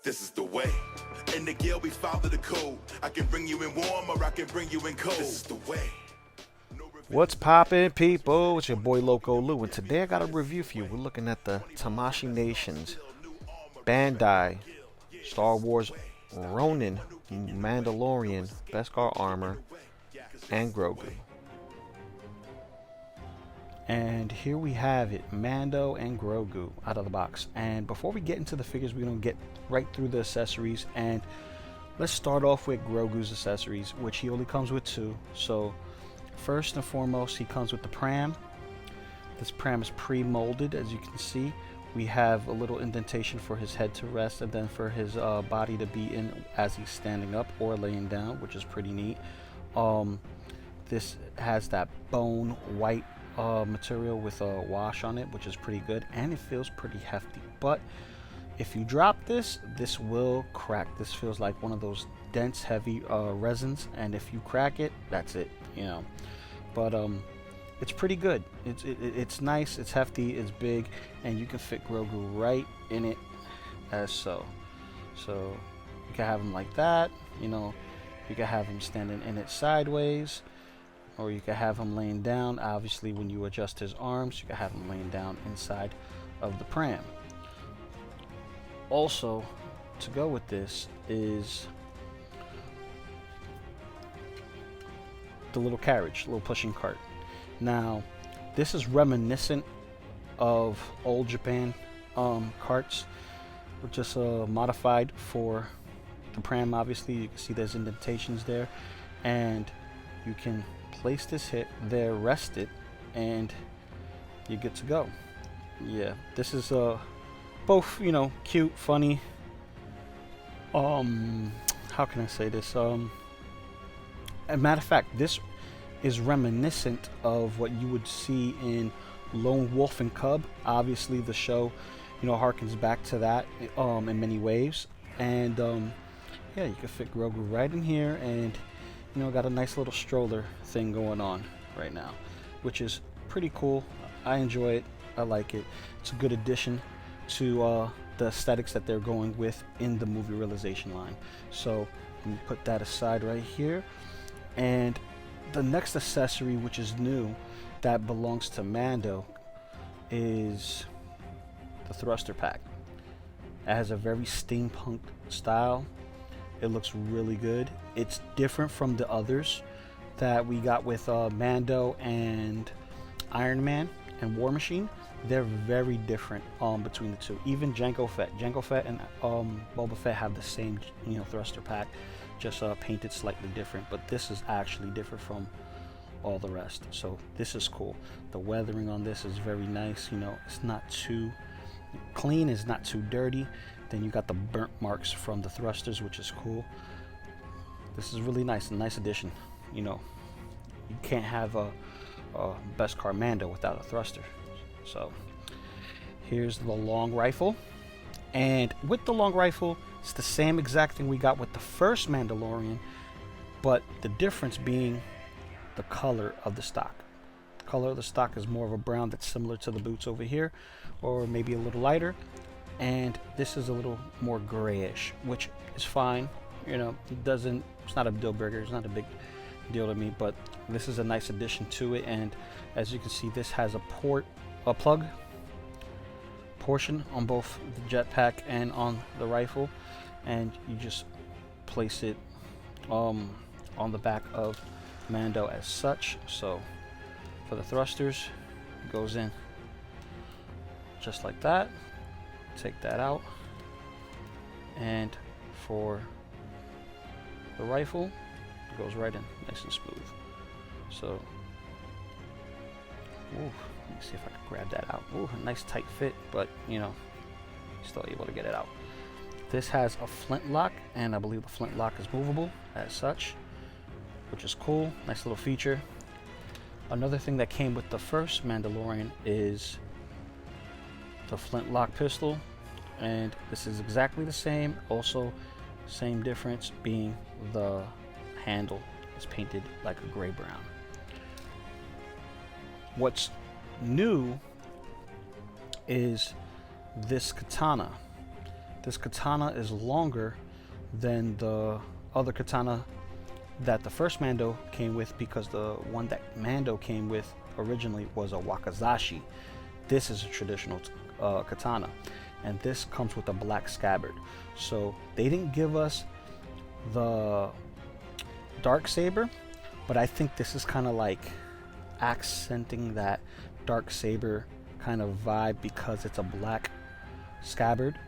This is the way. In the guild we follow the code. I can bring you in warm or I can bring you in cold. This is the way. What's poppin', people? It's your boy Loco Lou, and today I got a review for you. We're looking at the Tamashii Nations Bandai Star Wars Ronin Mandalorian Beskar armor and Grogu. And here we have it, Mando and Grogu out of the box. And before we get into the figures, we're gonna get right through the accessories. And let's start off with Grogu's accessories, which he only comes with 2. So first and foremost, he comes with the pram. This pram is pre-molded, as you can see. We have a little indentation for his head to rest, and then for his body to be in as he's standing up or laying down, which is pretty neat. This has that bone white material with a wash on it, which is pretty good, and it feels pretty hefty. But if you drop this, this will crack. This feels like one of those dense, heavy resins, and if you crack it, that's it, you know. But it's pretty good. It's nice, it's hefty, it's big, and you can fit Grogu right in it as so. So you can have him like that, you know. You can have him standing in it sideways, or you can have him laying down. Obviously, when you adjust his arms, you can have him laying down inside of the pram. Also, to go with this is the little carriage, little pushing cart. Now, this is reminiscent of old Japan carts, just modified for the pram. Obviously, you can see there's indentations there, and you can place this hit there, rest it, and you're good to go. Yeah, this is both, you know, cute, funny. How can I say this? As a matter of fact, this is reminiscent of what you would see in Lone Wolf and Cub. Obviously, the show, you know, harkens back to that in many ways. And yeah, you can fit Grogu right in here, and you know, got a nice little stroller thing going on right now, which is pretty cool. I enjoy it. I like it. It's a good addition to the aesthetics that they're going with in the movie realization line. So let me put that aside right here. And the next accessory, which is new, that belongs to Mando, is the thruster pack. It has a very steampunk style. It looks really good. It's different from the others that we got with Mando and Iron Man and War Machine. They're very different between the two. Even Jango Fett and Boba Fett have the same, you know, thruster pack, just painted slightly different. But this is actually different from all the rest. So this is cool. The weathering on this is very nice. You know, it's not too clean, it's not too dirty. Then you got the burnt marks from the thrusters, which is cool. This is really nice, a nice addition. You know, you can't have a Beskar Mando without a thruster. So here's the long rifle, and with the long rifle, it's the same exact thing we got with the first Mandalorian, but the difference being the color of the stock. The color of the stock is more of a brown that's similar to the boots over here, or maybe a little lighter. And this is a little more grayish, which is fine. You know, it's not a deal breaker. It's not a big deal to me, but this is a nice addition to it. And as you can see, this has a plug portion on both the jetpack and on the rifle, and you just place it on the back of Mando as such. So for the thrusters, it goes in just like that. Take that out, and for the rifle, it goes right in nice and smooth. So ooh, let me see if I can grab that out. Ooh, a nice tight fit, but you know, still able to get it out. This has a flintlock, and I believe the flintlock is movable as such, which is cool. Nice little feature. Another thing that came with the first Mandalorian is the flintlock pistol, and this is exactly the same. Also, same difference being the handle is painted like a gray brown. What's new is this katana this katana is longer than the other katana that the first Mando came with, because the one that Mando came with originally was a wakizashi. This is a traditional katana, and this comes with a black scabbard. So they didn't give us the dark saber, but I think this is kind of like accenting that dark saber kind of vibe because it's a black scabbard.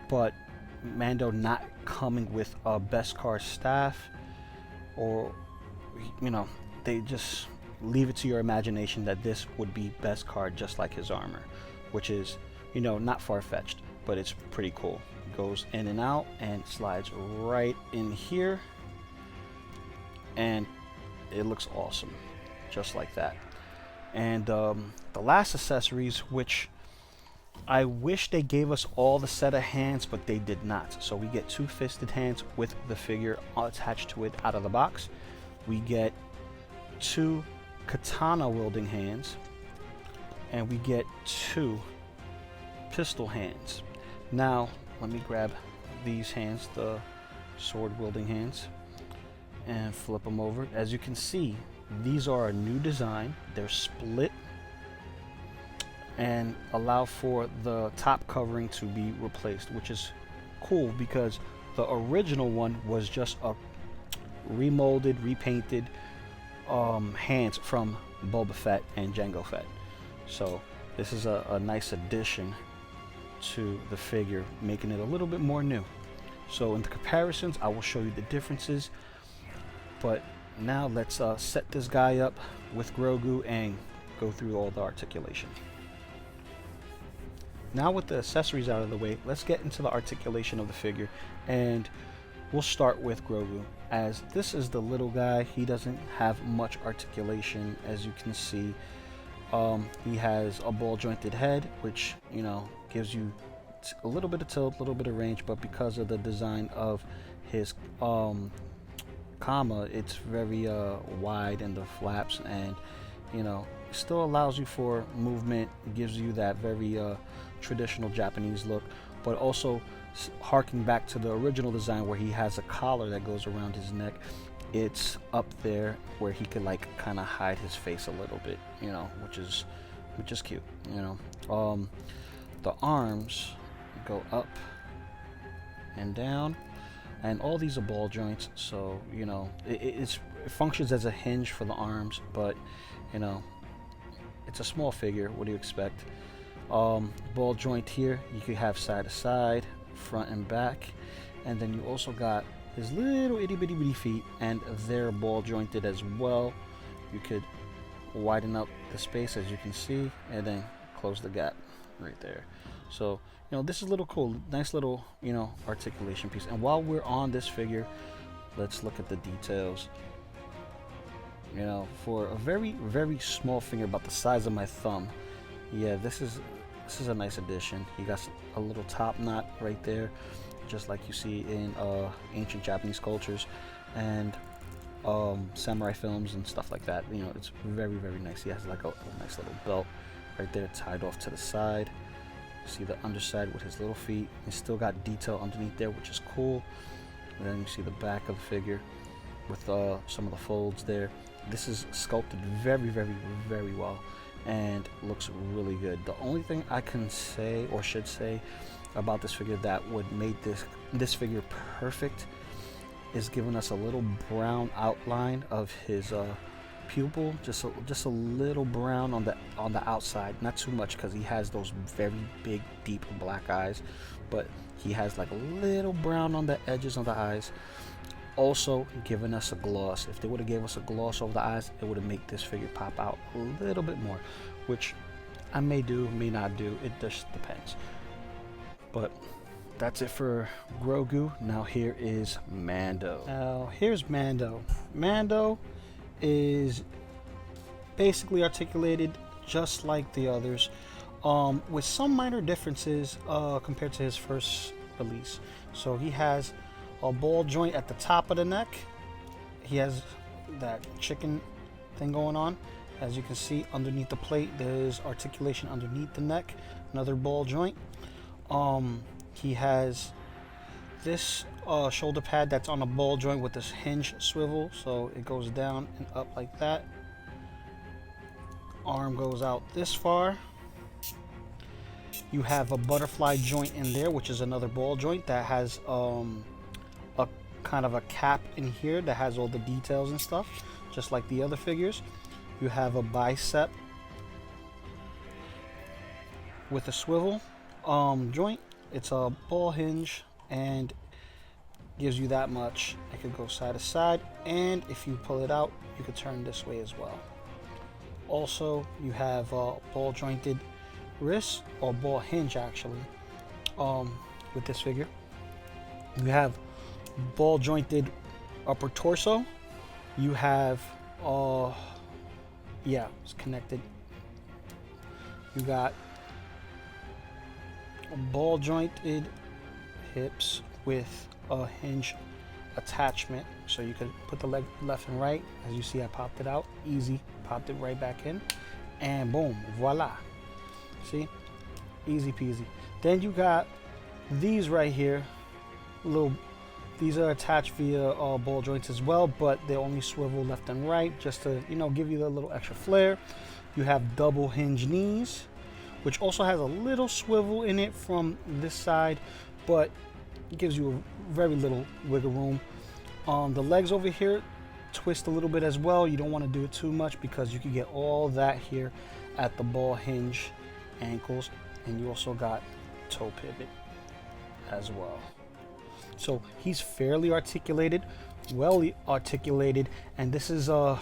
But Mando not coming with a Beskar staff, or they just leave it to your imagination that this would be Beskar just like his armor, which is not far-fetched, but it's pretty cool. It goes in and out and slides right in here, and it looks awesome just like that. And the last accessories, which I wish they gave us all the set of hands, but they did not. So we get 2 fisted hands with the figure attached to it out of the box. We get 2 katana wielding hands, and we get 2 pistol hands. Now let me grab these hands, the sword wielding hands, and flip them over. As you can see, these are a new design. They're split and allow for the top covering to be replaced, which is cool because the original one was just a remolded, repainted hands from Boba Fett and Jango Fett. So this is a nice addition to the figure, making it a little bit more new. So in the comparisons, I will show you the differences, but now let's set this guy up with Grogu and go through all the articulation. Now with the accessories out of the way, let's get into the articulation of the figure, and we'll start with Grogu, as this is the little guy. He doesn't have much articulation, as you can see. He has a ball jointed head, which gives you a little bit of tilt, a little bit of range, but because of the design of his comma, it's very wide in the flaps, and still allows you for movement. It gives you that very traditional Japanese look, but also harking back to the original design where he has a collar that goes around his neck. It's up there where he could kind of hide his face a little bit, which is cute. The arms go up and down, and all these are ball joints, so it functions as a hinge for the arms, but it's a small figure. What do you expect? Ball joint here, you could have side to side, front and back, and then you also got his little itty bitty bitty feet, and they're ball jointed as well. You could widen up the space, as you can see, and then close the gap right there. So this is a little cool, nice little articulation piece. And while we're on this figure, let's look at the details. For a very, very small finger, about the size of my thumb, yeah, this is a nice addition. You got a little top knot right there, just like you see in ancient Japanese cultures and samurai films and stuff like that. It's very, very nice. He has a nice little belt right there tied off to the side. See the underside with his little feet. He's still got detail underneath there, which is cool. And then you see the back of the figure with some of the folds there. This is sculpted very, very, very well and looks really good. The only thing I can say, or should say, about this figure that would make this figure perfect is giving us a little brown outline of his pupil, just a little brown on the outside, not too much, because he has those very big, deep black eyes, but he has a little brown on the edges of the eyes. Also giving us a gloss. If they would have gave us a gloss over the eyes, it would have made this figure pop out a little bit more, which I may do, may not do. It just depends. But that's it for Grogu. Now here is Mando. Now here's Mando. Mando is basically articulated just like the others, with some minor differences compared to his first release. So he has a ball joint at the top of the neck. He has that chicken thing going on. As you can see underneath the plate, there's articulation underneath the neck, another ball joint. He has this shoulder pad that's on a ball joint with this hinge swivel, so it goes down and up like that. Arm goes out this far. You have a butterfly joint in there, which is another ball joint that has a kind of a cap in here that has all the details and stuff, just like the other figures. You have a bicep with a swivel joint. It's a ball hinge and gives you that much. It could go side to side, and if you pull it out, you could turn this way as well. Also, you have ball jointed wrist, or ball hinge actually, with this figure. You have ball jointed upper torso. You have yeah, it's connected. You got ball jointed hips with a hinge attachment, so you could put the leg left and right. As you see, I popped it out easy, popped it right back in, and boom, voila. See, easy peasy. Then you got these right here, these are attached via ball joints as well, but they only swivel left and right just to, you know, give you a little extra flair. You have double hinge knees, which also has a little swivel in it from this side, but it gives you a very little wiggle room. The legs over here twist a little bit as well. You don't want to do it too much because you can get all that here at the ball hinge ankles, and you also got toe pivot as well. So he's fairly articulated, well articulated, and this is a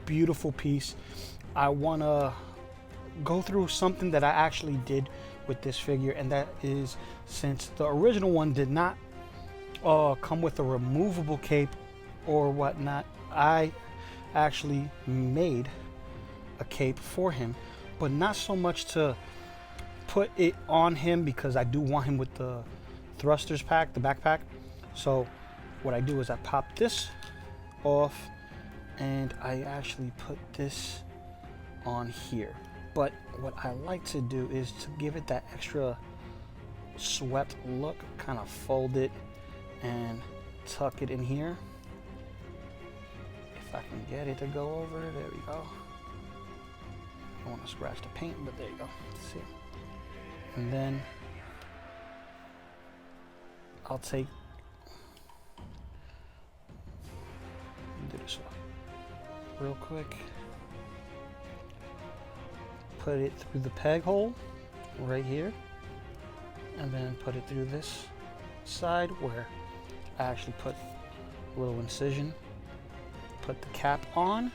beautiful piece. I want to go through something that I actually did with this figure, and that is, since the original one did not come with a removable cape or whatnot, I actually made a cape for him, but not so much to put it on him because I do want him with the thrusters pack, the backpack. So what I do is I pop this off and I actually put this on here. But what I like to do is to give it that extra swept look, kind of fold it and tuck it in here. If I can get it to go over, there we go. I don't want to scratch the paint, but there you go. Let's see. And then I'll take, do this real quick. Put it through the peg hole right here, and then put it through this side where I actually put a little incision. Put the cap on,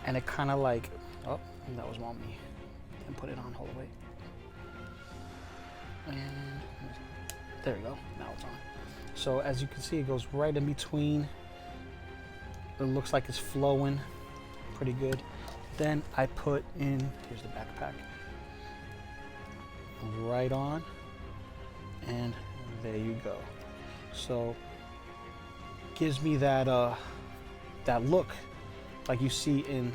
and it kind of like, oh, that was on me. Didn't put it on whole way. And there we go, now it's on. So as you can see, it goes right in between. It looks like it's flowing pretty good. Then I put in, here's the backpack, right on, and there you go. So gives me that that look like you see in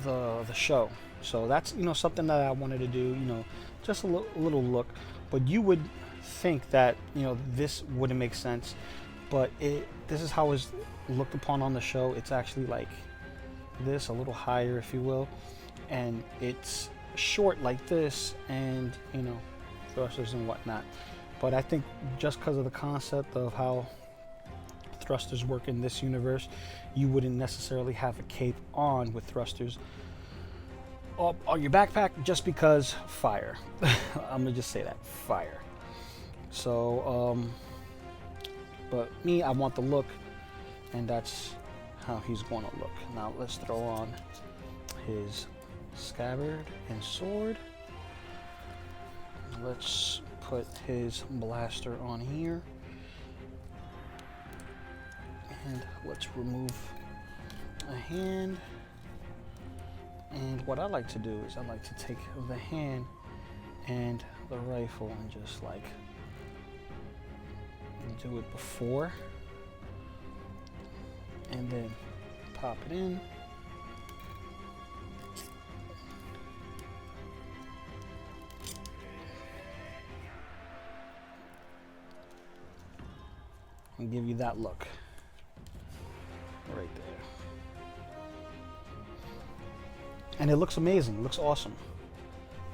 the show. So that's, you know, something that I wanted to do, you know, just a little look. But you would think that, you know, this wouldn't make sense, but this is how it's looked upon on the show. It's actually like this, a little higher, if you will, and it's short like this, and, you know, thrusters and whatnot. But I think just because of the concept of how thrusters work in this universe, you wouldn't necessarily have a cape on with thrusters on your backpack, just because fire. I'm gonna just say that, fire. So but me, I want the look, and that's how he's going to look. Now let's throw on his scabbard and sword. Let's put his blaster on here, and let's remove a hand. And what I like to do is I like to take the hand and the rifle and just like do it before, and then pop it in. and give you that look right there. And it looks amazing. It looks awesome.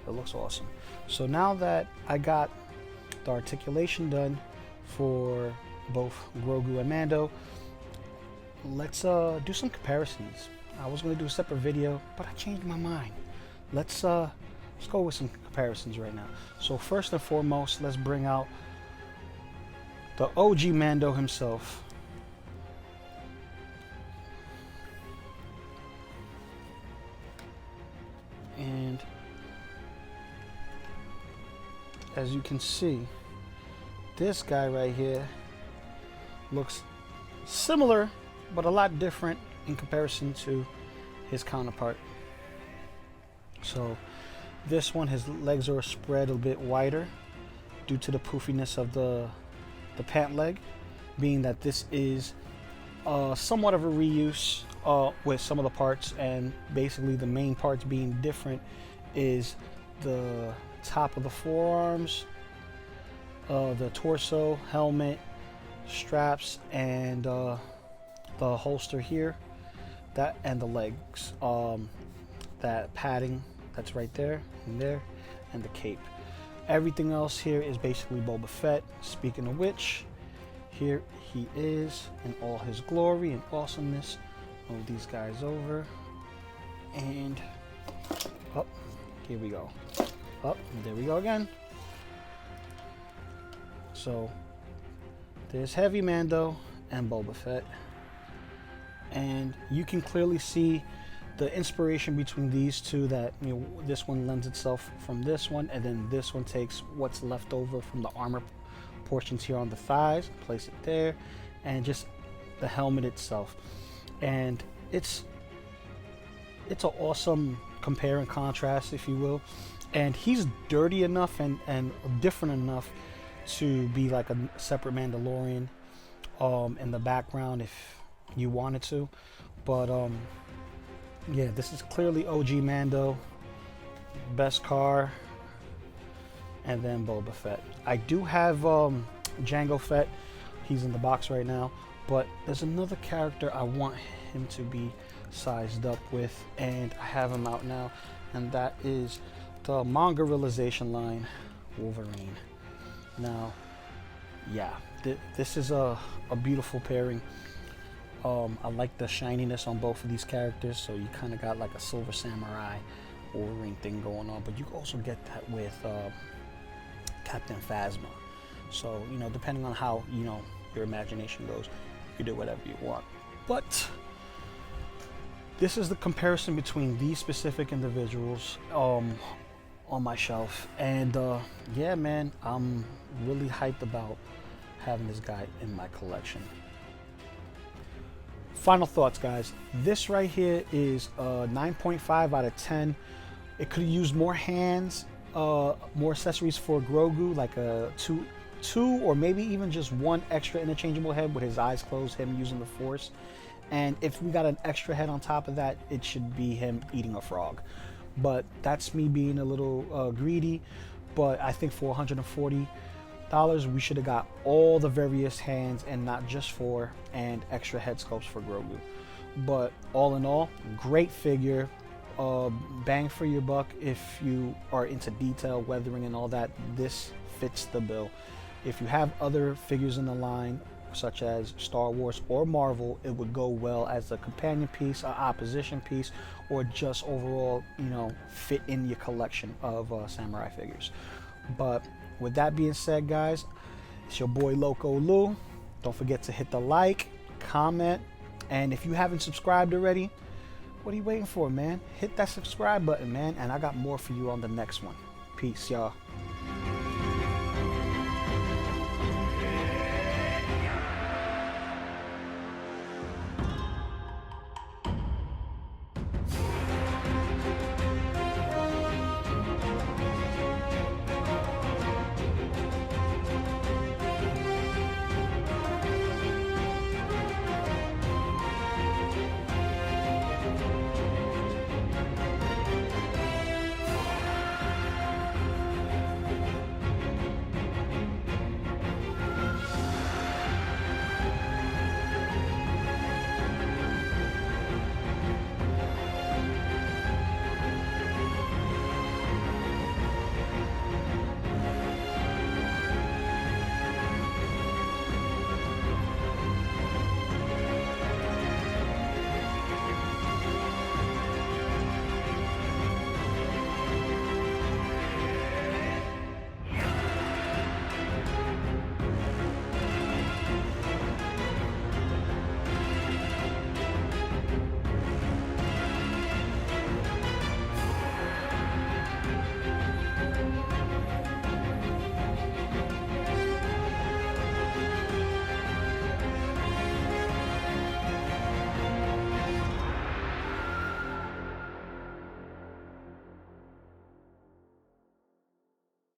It looks awesome. So now that I got the articulation done for both Grogu and Mando, let's do some comparisons. I was going to do a separate video, but I changed my mind. Let's go with some comparisons right now. So first and foremost, let's bring out the OG Mando himself. And as you can see, this guy right here looks similar but a lot different in comparison to his counterpart. So this one, his legs are spread a bit wider due to the poofiness of the pant leg, being that this is somewhat of a reuse with some of the parts, and basically the main parts being different is the top of the forearms, the torso, helmet, straps, and the holster here, that, and the legs, that padding that's right there and there, and the cape. Everything else here is basically Boba Fett. Speaking of which, here he is in all his glory and awesomeness. Move these guys over, and up, here we go. Up, there we go again. So there's Heavy Mando and Boba Fett, and you can clearly see the inspiration between these two, that, you know, this one lends itself from this one, and then this one takes what's left over from the armor portions here on the thighs, place it there, and just the helmet itself. And it's an awesome compare and contrast, if you will. And he's dirty enough and different enough to be like a separate Mandalorian in the background if you wanted to. But yeah, this is clearly OG Mando, Beskar, and then Boba Fett. I do have Jango Fett. He's in the box right now. But there's another character I want him to be sized up with, and I have him out now, and that is the manga realization line, Wolverine. Now, yeah, this is a beautiful pairing. I like the shininess on both of these characters, so you kind of got like a Silver Samurai Wolverine thing going on, but you also get that with Captain Phasma. So, you know, depending on how, you know, your imagination goes, you do whatever you want. But this is the comparison between these specific individuals on my shelf, and yeah, man, I'm really hyped about having this guy in my collection. Final thoughts, guys. This right here is 9.5 out of 10. It could have used more hands, more accessories for Grogu, like a two or maybe even just one extra interchangeable head with his eyes closed, him using the Force. And if we got an extra head on top of that, it should be him eating a frog. But that's me being a little greedy. But I think for $140, we should have got all the various hands and not just 4 and extra head sculpts for Grogu. But all in all, great figure. Bang for your buck if you are into detail, weathering, and all that. This fits the bill. If you have other figures in the line, such as Star Wars or Marvel, it would go well as a companion piece, an opposition piece, or just overall, you know, fit in your collection of samurai figures. But with that being said, guys, it's your boy Loco Lou. Don't forget to hit the like, comment, and if you haven't subscribed already, what are you waiting for, man? Hit that subscribe button, man, and I got more for you on the next one. Peace, y'all.